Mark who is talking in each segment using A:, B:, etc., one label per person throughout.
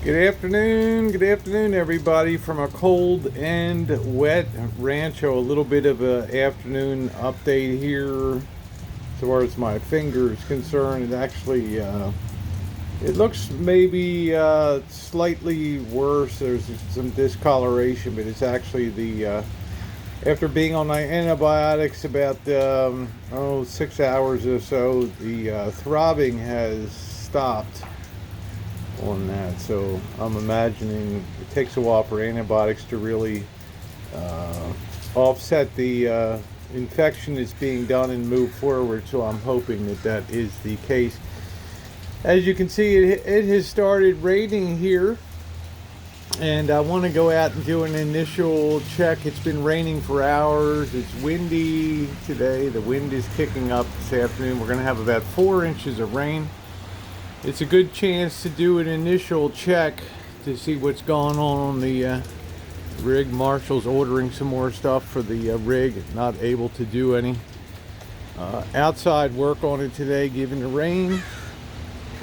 A: Good afternoon, everybody, from a cold and wet Rancho. A little bit of an afternoon update here as far as my finger is concerned. It looks maybe slightly worse. There's some discoloration, but it's actually after being on my antibiotics about 6 hours or so, the throbbing has stopped on that. So I'm imagining it takes a while for antibiotics to really offset the infection that's being done and move forward. So I'm hoping that is the case. As you can see, it has started raining here, and I want to go out and do an initial check. It's been raining for hours. It's windy today. The wind is kicking up this afternoon. We're going to have about 4 inches of rain. It's a good chance to do an initial check to see what's going on the rig. Marshall's ordering some more stuff for the rig. Not able to do any outside work on it today given the rain.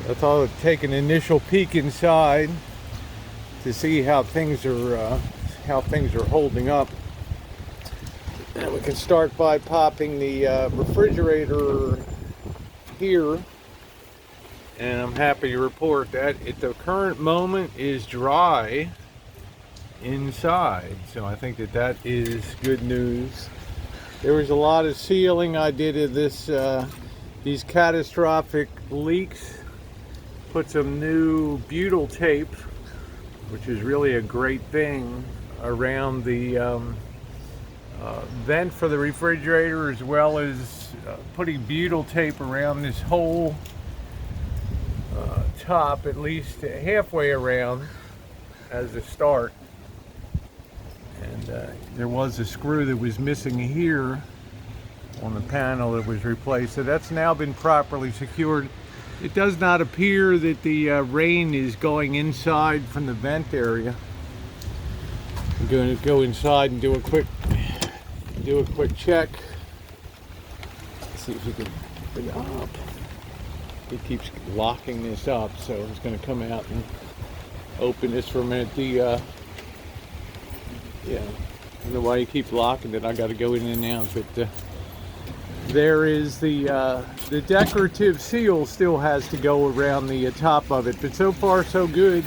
A: I thought I'd take an initial peek inside to see how things are holding up. And we can start by popping the refrigerator here. And I'm happy to report that at the current moment is dry inside. So I think that is good news. There was a lot of sealing I did of these catastrophic leaks. Put some new butyl tape, which is really a great thing, around the vent for the refrigerator, as well as putting butyl tape around this whole top, at least halfway around as a start. And there was a screw that was missing here on the panel that was replaced, so that's now been properly secured. It does not appear that the rain is going inside from the vent area. I'm going to go inside and do a quick check. Let's see if we can bring it up. He keeps locking this up, so I was going to come out and open this for a minute. I don't know why you keep locking it. I got to go in and out, but there is the decorative seal still has to go around the top of it, but so far so good.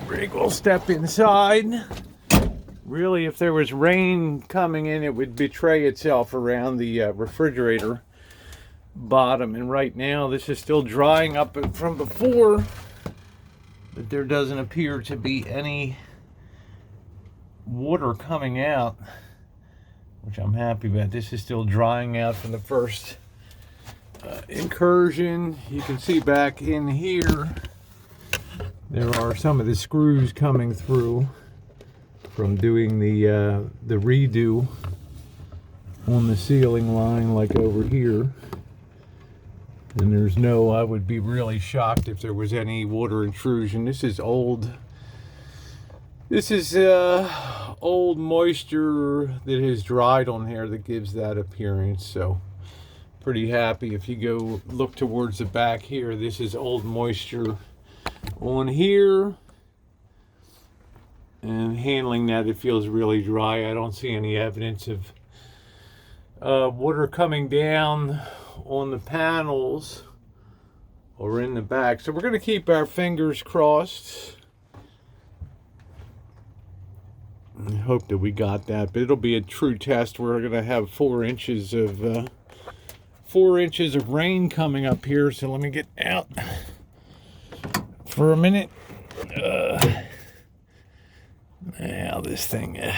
A: Rig will step inside. Really, if there was rain coming in, it would betray itself around the refrigerator bottom, and right now this is still drying up from before, but there doesn't appear to be any water coming out, which I'm happy about. This is still drying out from the first incursion. You can see back in here there are some of the screws coming through from doing the redo on the ceiling line, like over here. And I would be really shocked if there was any water intrusion. This is old moisture that has dried on here that gives that appearance. So pretty happy. If you go look towards the back here, this is old moisture on here. And handling that, it feels really dry. I don't see any evidence of water coming down on the panels or in the back. So we're going to keep our fingers crossed and hope that we got that, but it'll be a true test. We're going to have 4 inches of rain coming up here. So let me get out for a minute. Now this thing, am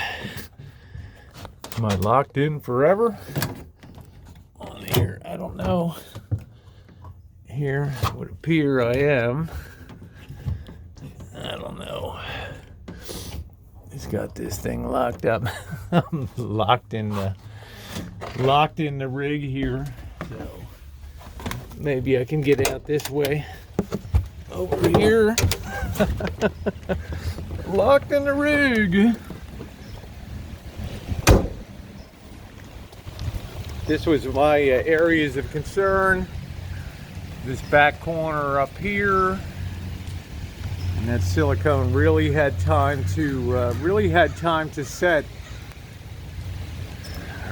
A: I locked in forever on here? I don't know. Here would appear I am. I don't know. It's got this thing locked up. I'm locked in the rig here. So maybe I can get out this way. Over here. Locked in the rig. This was my areas of concern. This back corner up here, And that silicone really had time to set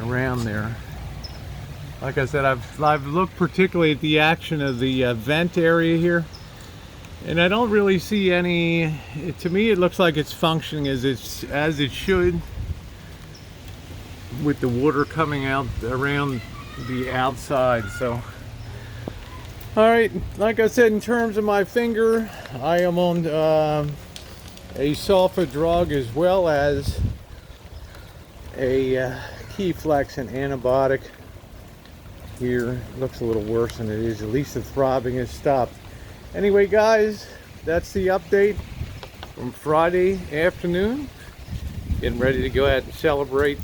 A: around there. Like I said, I've looked particularly at the action of the vent area here, and I don't really see any. To me, it looks like it's functioning as it should, with the water coming out around the outside. So, all right, like I said, in terms of my finger, I am on a sulfa drug as well as a Keyflex, an antibiotic. Here looks a little worse than it is. At least the throbbing has stopped. Anyway, guys, that's the update from Friday afternoon. Getting ready to go ahead and celebrate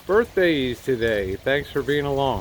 A: birthdays today. Thanks for being along.